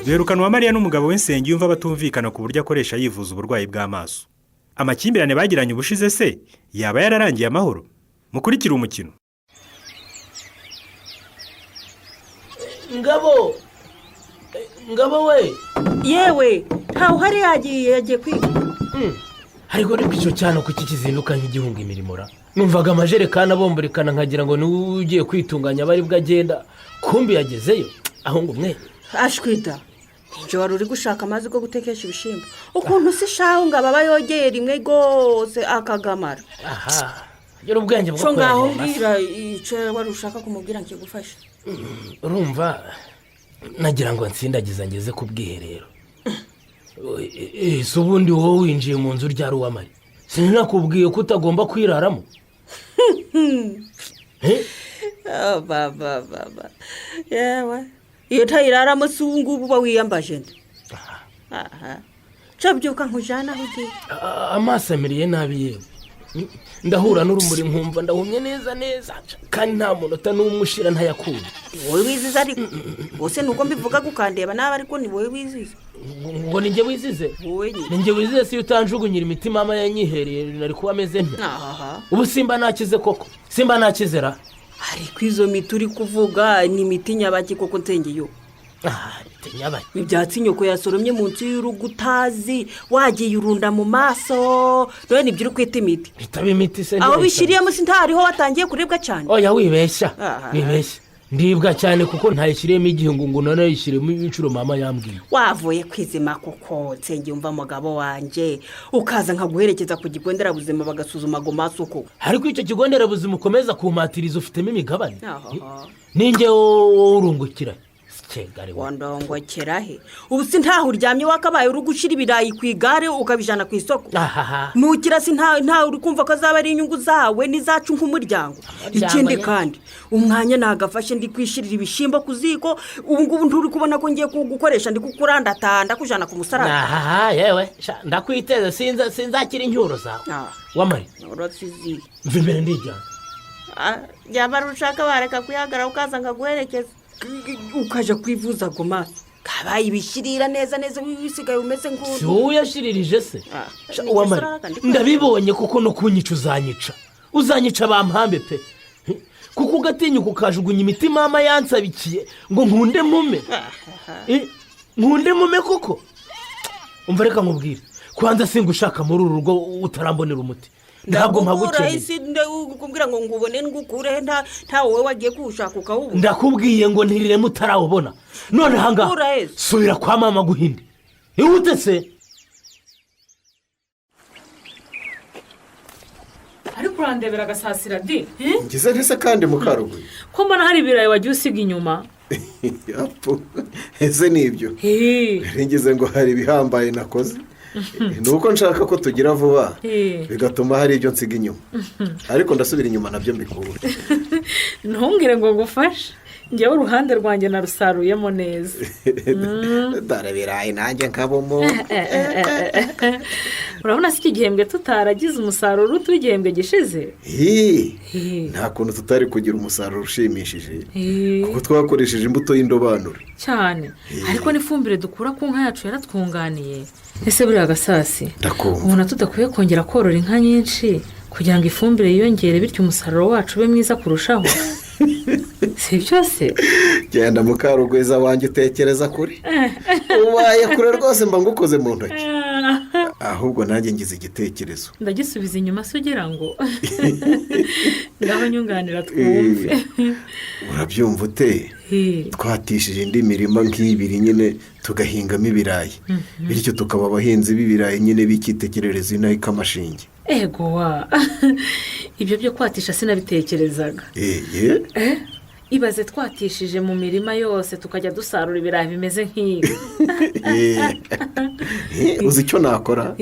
Duherukanwa Mariya n'umugabo we Nsengiyumva batumvikana ku buryo akoresha yivuza uburwayi bw'amaso. Amakimbirane bagiranye ubushize se yaba yararangiye amahoro? Mukurikira umukino. Ngabo we. Yewe, ntawe uhari yagiye kwiga. Ariko rero icyo cyane ku kikizinduka nk'igihunga imirimora. Numvaga amajerekana abomborekana nkagira ngo niwe ugiye kwitunganya bari bwagenda. Kumbi yagezeyo. Aho ngo mwe. Ashwida. Nje wari uri gushaka amazi go gutekesha ibishimbo. Ukuntu se shaho ngo ababa yogeye rimwe gose akagamara. Aha. Yero ubwenge bwo kwera. Ngaho mbira ice wari ushaka kumubwira nkigufasha. Urumva nagira ngo nsindagiza ngeze ku bwiherero. So ubundi wowe winjiye mu nzu rya Ruwamari. Sinakubwiye ko utagomba kwiraramo. Baba. Yewe. Iyo tayiraramo sungu uba wiyambaje nde. Aha. Cabyuka nkujana hugiye. Amaso amiriye nabi yewe. Ndahura n'urumuri nkumva ndahumye neza kandi nta munota n'umushira ntayakunda. Wowe wiziza ariko bose nuko mbivuga gukandeba nabi ariko ni wowe wiziza. Ngo ninjye wizize. Wowe nyine. Ninjye wizize si utanjugunyira imitima ama yanyihereye nari kuba ameze nte. Aha. Ubu simba nakize koko. Simba nakizera. Ariko izo miti uri kuvuga ni imiti nyabaki koko Nsengiyo. Nyabaki. Ibyatsi nyoko yasoromye mu nsi y'urugutazi wagiye urunda mu maso. None nibyo uri kwita imiti. Bitaba imiti se. Aho bishiriyemo sintariho watangiye kuribwa cyane. Oya wibeshya. Wibeshya. Ndibwa cyane kuko ntayishiriyemo igihungu ngo none yishiriyemo ibicuro mama yambwiye. Wavuye kwizima koko Nsengiyumva mugabo wanje ukaza nkaguherekeza ku kigondera buzima bagasuzuma go masuko. Ariko icyo kigondera buzima ukomeza kumatiriza ufitemo imigabane. Ninjye urungukira. Kegare wandongokera he. Ubu sintaho uryamye wakabaye uri gushira ibirayi ku igare ukabijana ku isoko. Nukira sinta uri kumva ko azaba ari inyungu zawe nizacu nk'umuryango. Ikindi kandi umwanya nagafashe ndi kwishirira ibishimbo kuziko ubu ngubu nturi kubona ko ngiye kugukoresha ndi kukurandatanda kujana ku musaraba. Yewe ndakwiteze sinzakira incyuro zawe. Wamari urasizi mvimere ndijyana. Yaba rushaka bareka kuyagara ukaza ngaguherekeza ukaje kwivuza goma kabaye ibishirira neza wisigaye umeze nk'ubu. Si wowe yashiririje se. Wamari ndabibonye kuko no kunyica uzanyica bampambe pe. Kuko ugatinyuka ukajugunya imitima ama yansabikiye ngo nkunde mume kuko. Umva reka nkubwire kwanza singushaka muri uru rugo utarambonera umuti. Ntabwo mpagukeneye. Isi kumbwira ngo ngubone ngukure nta wowe wagiye kushaka ukawubu. Ndakubwiye ngo ntirire mutarawubona. None hanga subira kwa mama guhinde. Ihute se. Ariko urandebera agasasira di. Ngize ntese kandi mukarugwe. Ko mbona hari ibirayi wagiye usiga inyuma. Yapo. Ese nibyo. Ngize ngo hari ibihambaye nakoze. Nuko nshaka ko tugira vuba bigatuma hari ibyo nsiga inyuma. Ariko ndasubira inyuma nabyo mbikura. Ntumbwire ngo ngufashe. Ngewe uruhande rwanjye narusaruyemo neza. Darabirayi nanjye nkabomo. Urabona se iki gihembwe tutaragize umusaruro tw'igihembwe gishize? Nta kuntu tutari kugira umusaruro ushimishije. Kuko twakoresheje imbuto y'indobanure. Cyane. Ariko n'ifumbire dukura ku nka yacu yaratwunganiye. Ese buriya gasasi. Ubona tudakwiye kongera korora inka nyinshi kugira ngo ifumbire yiyongere bityo umusaruro wacu ube mwiza kurushaho. Si byose. Genda mukarugweza wanjye utekereza kuri. Ubaye kure rwose mba ngukoze mu ntoki. Ahubwo nanjye ngize igitekerezo. Ndagisubiza inyuma se ugira ngo ngaho nyunganira twumve. Urabyumva ute? Twatishije indi mirima nk'ibiri nyine tugahingamo ibirayi. Bityo tukaba abahinzi b'ibirayi nyine bikitekerereza inayi kamashinge. Ego wa. Ibyo byo kwatisha sinabitekerezaga. ibaze twatishije mu mirima yose tukajya dusarura ibirayi bimeze nk'ibi. uzi icyo nakora?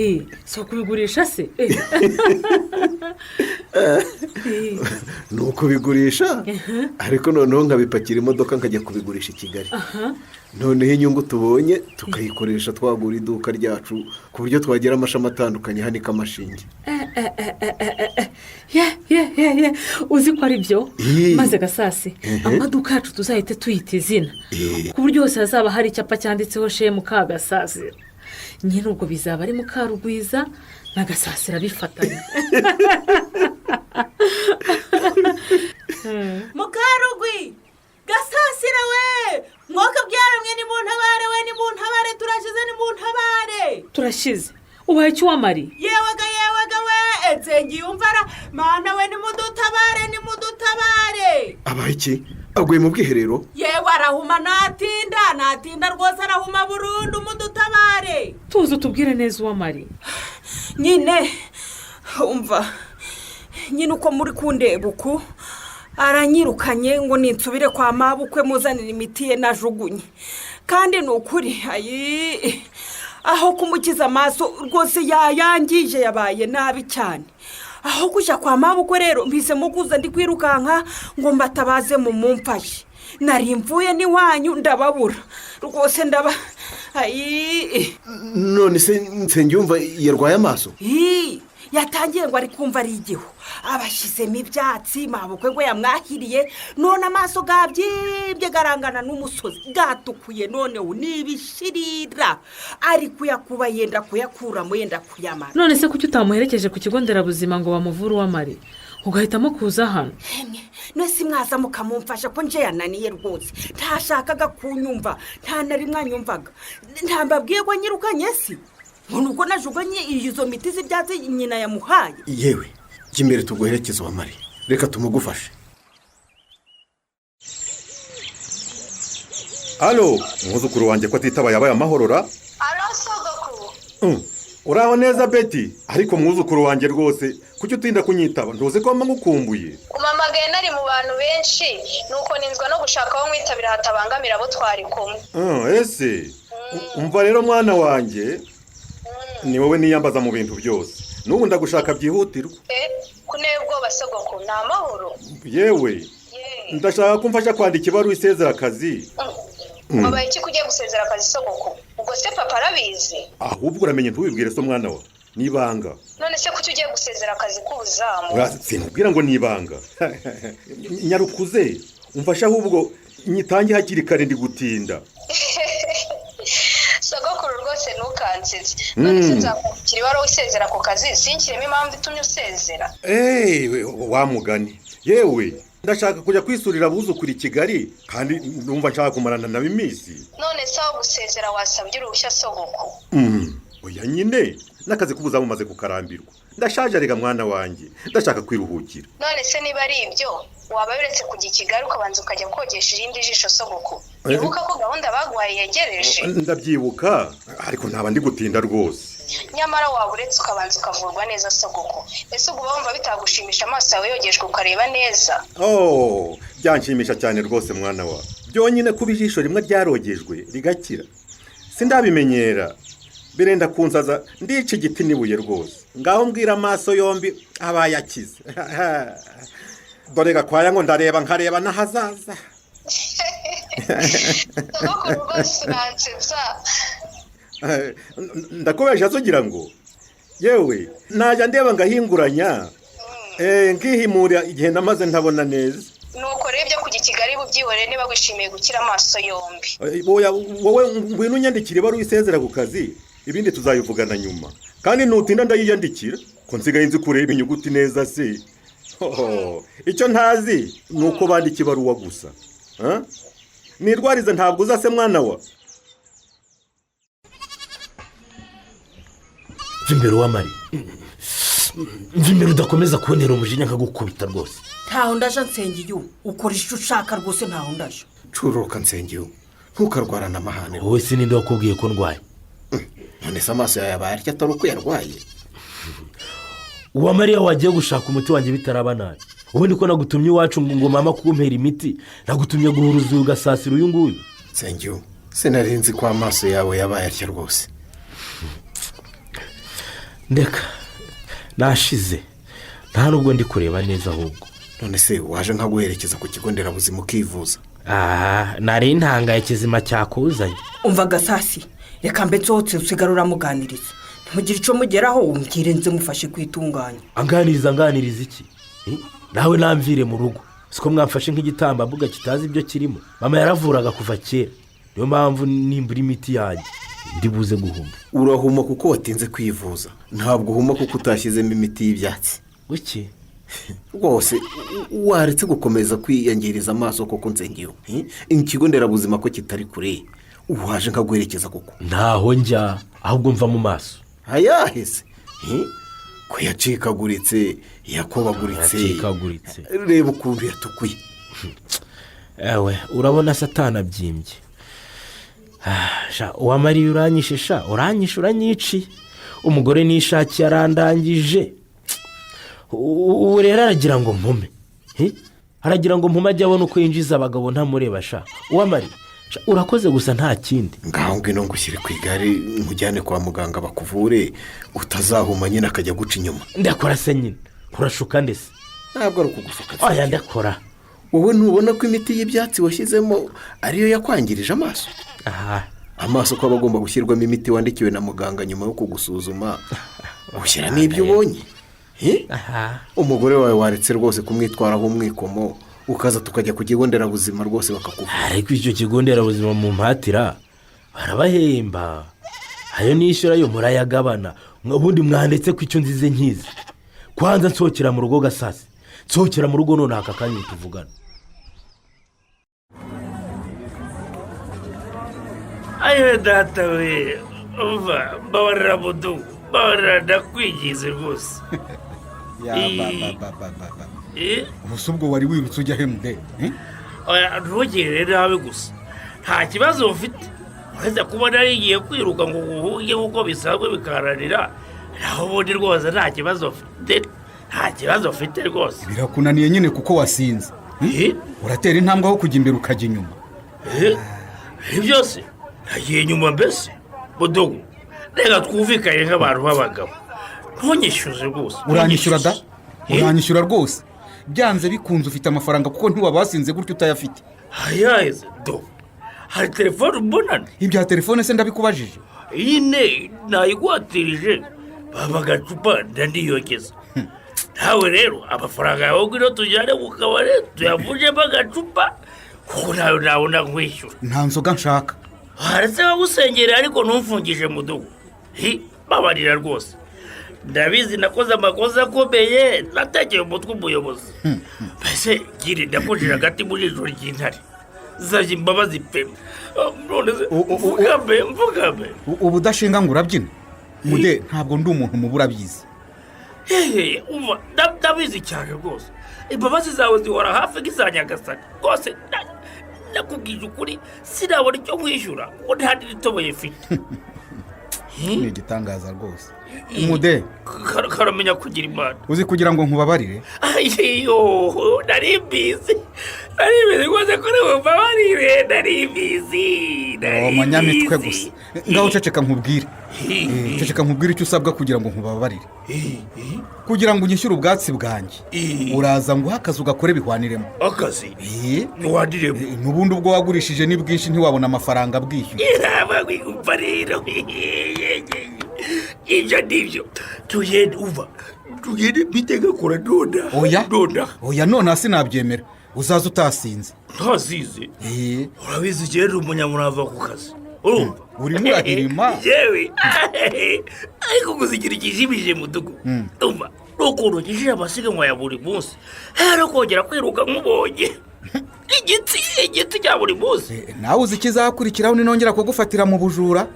si ukubigurisha se? ni ukubigurisha ariko noneho nkabipakira imodoka nkajya kubigurisha i Kigali. noneho inyungu tubonye tukayikoresha twagura iduka ryacu ku buryo twagira amashami atandukanye hano ikamashinge. uzi ko ari byo maze Gasasi amaduka yacu tuzahite tuyita izina ku buryo hose hazaba hari icyapa cyanditseho Shemu Kagasasi. nyine ubwo bizaba ari Mukarugwiza na Gasasira bifatanya. Mukarugwi Gasasira we mwuka byaramwe ni mu ntabare we ni mu ntabare turashize ni mu ntabare turashize ubaye icyo wamari yewega we nsengiyumvara mana we ni mu dutabare abaye iki aguye mu bwiherero? yewe arahuma natinda rwose arahuma burundu mu dutabare. tuzi utubwire neza uwamari. nyine umva nyine uko muri kundeba uku aranyirukanye ngo ninsubire kwa mabukwe muzanira imiti ye najugunye kandi ni ukuri aho kumukiza amaso rwose yayangije yabaye nabi cyane. aho kujya kwa mabukwe rero mpisemo kuza ndi kwirukanka ngo mbatabaze mu mumfashe. nari mvuye n'iwanyu ndababura rwose none se Nsengiyumva yarwaye amaso? yatangiye ngo ari kumva ari igihu abashyizemo ibyatsi mabukwe ngo yamwahiriye none amaso gabyibye garangana n'umusozi gatukuye noneho n'ibishirira ari kuyakuba yenda kuyakuramo yenda kuyamara. none se kuki utamuherekeje ku kigo nderabuzima ngo bamuvure uwamari ugahitamo kuza hano? none si mwaza mukamumfasha ko nje yananiye rwose ntashakaga kunyumva nta na rimwe anyumvaga ntambabwiye ko nyirukanye si nubwo najuganye izo miti z'ibyatsi nyina yamuhaye. yewe jya imbere tuguherekeze uwamari reka tumugufashe. halo umwuzukuru wanjye ko atitaba yabaye amahorora. arasogokuru uraho neza Betty ariko umwuzukuru wanjye rwose kuki utinda kunyitaba ntuzi ko mama ngukumbuye. umamagaye nari mu bantu benshi nuko ninzwa no gushaka aho mwitabira hatabangamira abo twari kumwe. ese umva rero mwana wanjye ni wowe niyambaza mu bintu byose n'ubu ndagushaka byihutirwa. kuneye ubwoba sogokuru ni amahoro? yewe ndashaka ko mfasha kwandika ibaruwa isezera akazi. wabaye iki kugiye gusezera akazi sogokuru? ubwo se papa arabizi? ahubwo uramenye ntubibwire so mwana wa nibanga. none se kuki ugiye gusezera akazi k'ubuzamu? sinubwira ngo nibanga. nyarukuze umfasha ahubwo nyitange hakiri kare ndi gutinda. sogokuru rwose ntukansetse none se nzakubwira ibaruwa isezera ku kazi sinshyiremo impamvu itumye usezera. wamugani yewe ndashaka kujya kwisurira abuzukuru i Kigali kandi numva nshaka kumarana nabo iminsi. none se aho gusezera wasabye uruhushya sogokuru? oya nyine n'akazi k'ubuzamu maze kukarambirwa ndashaje arega mwana wanjye ndashaka kwiruhukira. none se niba ari ibyo waba uretse kujya i Kigali ukabanza ukajya kogesha irindi jisho sogokuru? ibuka ko gahunda baguhaye yegereje. ndabyibuka ariko ntaba ndi gutinda rwose. nyamara waba uretse ukabanza ukavurwa neza sogokuru. ese ubwo wumva bitagushimisha amaso yawe yogejwe ukareba neza? byanshimisha cyane rwose mwana wa byonyine kuba ijisho rimwe ryarogejwe rigakira sindabimenyera birenda kunsaza ndica igiti n'ibuye rwose. ngaho mbwira amaso yombi abaye akize. dore gakwaya ngo ndareba nkareba n'ahazaza. sogokuru rwose uransetsa. ndakubesha tugira ngo yewe najya ndeba ngahinguranya nkihimura igihe namaze ntabona neza. nuko rero ibyo kujya i Kigali bubyihorere niba wishimiye gukira amaso yombi. wowe ngwino unyandikire ibaruwa isezera ku kazi ibindi tuzayivugana nyuma kandi nutinda ndayiyandikira ko nsigaye nzi kureba inyuguti neza se. icyo ntazi ni uko bandika ibaruwa gusa. nirwarize ntabwo uzase mwana wa. imbere uwamari imbere udakomeza kubonera umujinya nkagukubita rwose. ntaho ndaje Nsengiyumva ukora icyo ushaka rwose ntaho ndaje. cururuka Nsengiyumva ntukarwarane amahane. wowe si ninde wakubwiye ko ndwaye? none se amaso yawe yabaye atya atari uko yarwaye? uwamariya wagiye gushaka umuti wanjye bitaraba nabi ubundi ko nagutumye iwacu ngo mama kumpera imiti nagutumye guhuruza ugasasira uyu nguyu. Nsengiyumva sinarinzi ko amaso yawe yabaye atya rwose. ndeka nashize nta nubwo ndi kureba neza ahubwo. None se waje nkaguherekeza ku kigo nderabuzima ukivuza? nari ntangaye kizima cyakuzanye. umva gasasi reka mbe nsohotse usigara uramuganiriza ntugire icyo mugeraho umbwire nze mufashe kwitunganya. anganiriza iki? nawe namvire mu rugo siko mwamfashe nk'igitambambuga kitazi ibyo kirimo. mama yaravuraga kuva kera niyo mpamvu nimbura imiti yanjye ndibuze guhuma. Urahuma kuko watinze kwivuza, ntabwo uhuma kuko utashyizemo imiti y'ibyatsi. Uki rwose waretse gukomeza kwiyangiriza amaso koko Nsengiyumva. Ikigo nderabuzima ko kitari kure waje nkaguherekeza koko? ntaho njya ahubwo mva mu maso. Ayahese ko yacikaguritse yakobaguritse. Reba ukuntu yatukuye. ewe urabona satana abyimbye. uwamariye uranyishisha uranyiciye. umugore nishakiye arandangije. ubu rero aragira ngo mpume. aragira ngo mpume ajye abona uko yinjiza abagabo ntamureba. uwamariye urakoze gusa nta kindi. ngaho ngwino ngushyire ku igare nkujyane kwa muganga bakuvure utazahuma nyine akajya guca inyuma. ndakora se nyine urashuka ndetse? ntabwo ari ukugushuka. oya ndakora. wowe ntubona ko imiti y'ibyatsi washyizemo ariyo yakwangirije amaso? amaso ko aba agomba gushyirwamo imiti wandikiwe na muganga nyuma yo kugusuzuma ushyiramo ibyo ubonye. umugore wawe waretse rwose kumwitwaraho umwikomo ukaza tukajya ku kigo nderabuzima rwose bakakuvura. ariko icyo kigo nderabuzima mu mpatira barabahemba. ayo nishyura yo murayagabana. ubundi mwanditse ko icyo nzize nkizi. kwanza nsohokera mu rugo gasasi. nsohokera mu rugo none aka kanya tuvugana. ayo data we umva mbabarira mudu mbabarira ndakwigize rwose. ubuse ubwo wari wirutse ujya hemude? ntugire nabi gusa nta kibazo ufite uretse kuba narigiye kwiruka ngo uhuge kuko bisanzwe bikaranira naho ubundi rwose nta kibazo ufite rwose. birakunaniye nyine kuko wasinze. uratera intambwe aho kujya imbere ukajya inyuma. ibi byose nagiye inyuma mbese mudogo reka twumvikane nk'abantu b'abagabo ntunyishyuze rwose. uranyishyura da? uranyishyura rwose byanze bikunze ufite amafaranga kuko ntiwabasinze gutyo utayafite. hayaheze do hari telefone mbonana. ibya telefone se ndabikubajije? iyi ne nayigwatirije baba agacupa ndandiyogeza. nawe rero amafaranga yawe ngwino tujyane ku kabari tuyavujemo agacupa kuko nawe nabona nkwishyura. nta nzoga nshaka. haretse bagusengerera ariko ntumfungije mudugu. babarira rwose ndabizi nakoze amakosa akomeye nategeye umutwe umuyobozi. mbese giri ndakujije hagati muri ijoro ry'intare zajya imbabazi pe. none se mvugame. ubu udashinga ngo urabyina mude ntabwo ndi umuntu mubi urabizi. umva ndabizi cyane rwose imbabazi zawe zihora hafi nk'iza nyagasani rwose. nakubwije ukuri sinabona icyo nkwishyura ngo nta n'iritoboye mfite. ni igitangaza rwose. mude karamenya kugira imana. uzi kugira ngo nkubabarire? ayiyo nari mbizi rwose ko nkubabarire nari mbizi. umunyamitwe gusa. ngaho ceceka nkubwire. ceceka nkubwire icyo usabwa kugira ngo nkubabarire. kugira ngo unyishyure ubwatsi bwanjye uraza ngo akazi ugakore bihwaniremo. akazi bihwaniremo? n'ubundi ubwo wagurishije ni bwinshi ntiwabona amafaranga bwishyura. wumva rero ibyo nibyo tugende bitega kora nona. oya nona sinabyemera. uzaza utasinze. ntasize? urabizi igihe uri umunyamurava ku kazi urumva urimo urahirima. yewe ariko kuzigira igishimije mudugu. urumva n'ukuntu ugishije amasiganwa ya buri munsi rero kongera kwiruka nk'ubonye igiti cya buri munsi. nawe uzi ikizakurikiraho ninongera kugufatira mu bujura.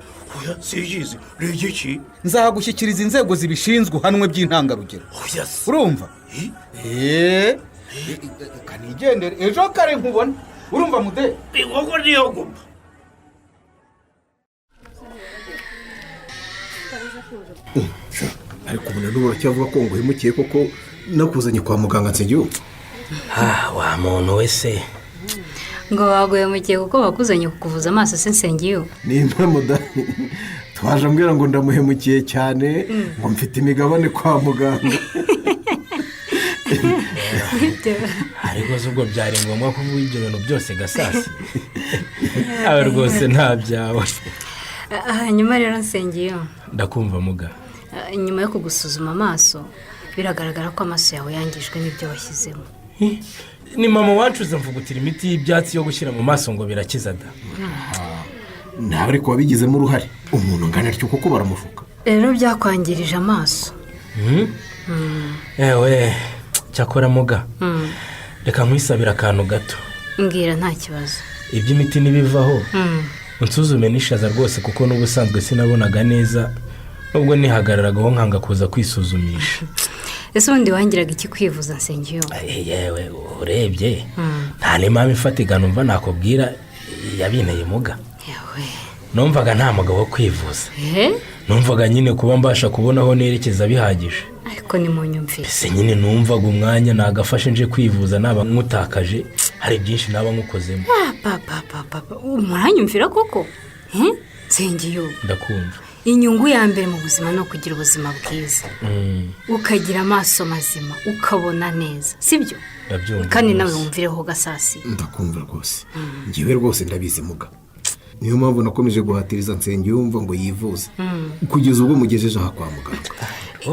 siyizi ni igiki? nzagushyikiriza inzego zibishinzwe uhanwe by'intangarugero. urumva? kanigendere ejo kare nkubona. urumva mude? inkoko niyo guma. ariko ubu nanone uracyavuga ko nguhemukiye koko nakuzanye kwa muganga Nsengiyumva. wa muntu wese ngo waguye mu gihe kuko bakuzanye kukuvuza amaso se Nsengiyo. ni impamvu twaje ambwira ngo ndamuhemukiye cyane ngo mfite imigabane kwa muganga. ariko ubwo byari ngombwa kuvuga ibyo bintu byose Gasasi. aba rwose nta byawe. Hanyuma rero Nsengiyo, ndakumva muga. nyuma yo kugusuzuma amaso biragaragara ko amaso yawe yangijwe n'ibyo washyizemo. ni mama wacuze mvugutira imiti y'ibyatsi yo gushyira mu maso ngo birakiza da. nawe ariko wabigizemo uruhare, umuntu ungana atyo kuko baramuvuga. rero byakwangirije amaso. ewe cyakora muga, reka nkwisabira akantu gato. mbwira nta kibazo. iby'imiti nibivaho unsuzume n'ishaza rwose kuko n'ubusanzwe sinabonaga neza nubwo nihagararagaho nkanga kuza kwisuzumisha. ese ubundi wangiraga iki kwivuza Nsengiyo? yewe urebye nta n'impamvu ifatika numva nakubwira yabinteye muga. numvaga nta mugabo wo kwivuza. numvaga nyine kuba mbasha kubona aho nerekeza bihagije. ariko ni mu nyumvire. ese nyine numvaga umwanya nagafashe nje kwivuza naba nkutakaje hari byinshi naba nkukozemo. muranyumvira koko? Nsengiyo, ndakumva. inyungu ya mbere mu buzima ni ukugira ubuzima bwiza, ukagira amaso mazima, ukabona neza, sibyo? kandi nawe wumvireho Gasasi. ndakumva rwose. ngewe rwose ndabizi muga, niyo mpamvu nakomeje guhatiriza Nsengiyumva ngo yivuze kugeza ubwo mugejeje aha kwa muganga.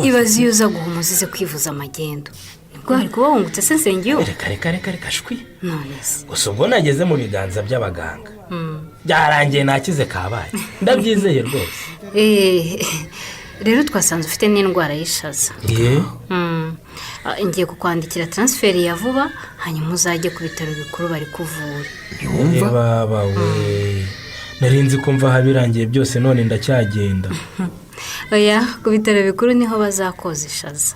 ibaze iyo uza guhumuza uze kwivuza amagendo, nibwo hari kuba wungutse se Nsengiyo? reka shwi. none se gusa ubwo nageze mu biganza by'abaganga byarangiye nakize kabaye, ndabyizeye rwose. rero twasanze ufite n'indwara y'ishaza. ngiye kukwandikira transferi ya vuba, hanyuma uzajye ku bitaro bikuru bari kuvura. baba we narinzi ko mva birangiye byose none ndacyagenda. oya, ku bitaro bikuru niho bazakoza ishaza.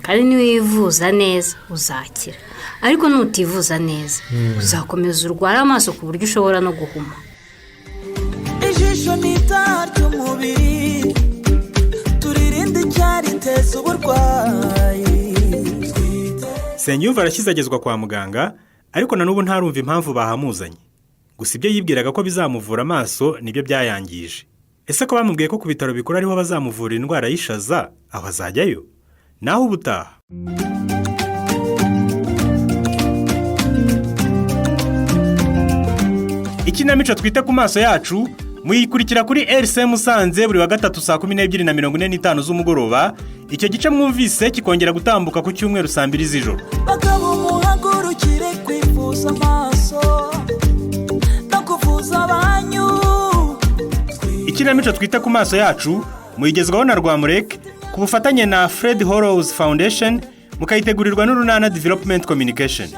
kandi niwivuza neza uzakira, ariko nutivuza neza uzakomeza urwara amaso ku buryo ushobora no guhuma. ijisho ni itara ry'umubiri, turirinde icyariteza uburwayi. Nsengiyumva arashyizagezwa kwa muganga, ariko na n'ubu ntarumva impamvu bahamuzanye. gusa ibyo yibwiraga ko bizamuvura amaso nibyo byayangije. ese ko bamubwiye ko ku bitaro bikuru ariho bazamuvura indwara y'ishaza, aho azajyayo? naho ubutaha. ikinamico twita ku maso yacu muyikurikira kuri RCM Musanze buri wa gatatu saa 12:45 z'umugoroba. icyo gice mwumvise kikongera gutambuka ku cyumweru saa 2 z'ijoro. bagabo muhagurukire kwivuza amaso no kuvuza abanyu. ikinamico twita ku maso yacu muyigezwaho na Rwamurek ku bufatanye na Fred Hollows Foundation, mukayitegurirwa n'Urunana Development Communication.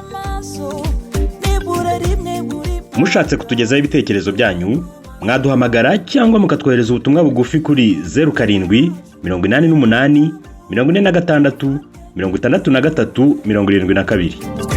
mushatse kutugezaho ibitekerezo byanyu mwaduhamagara cyangwa mukatwohereza ubutumwa bugufi kuri 0788 48 46 63 72.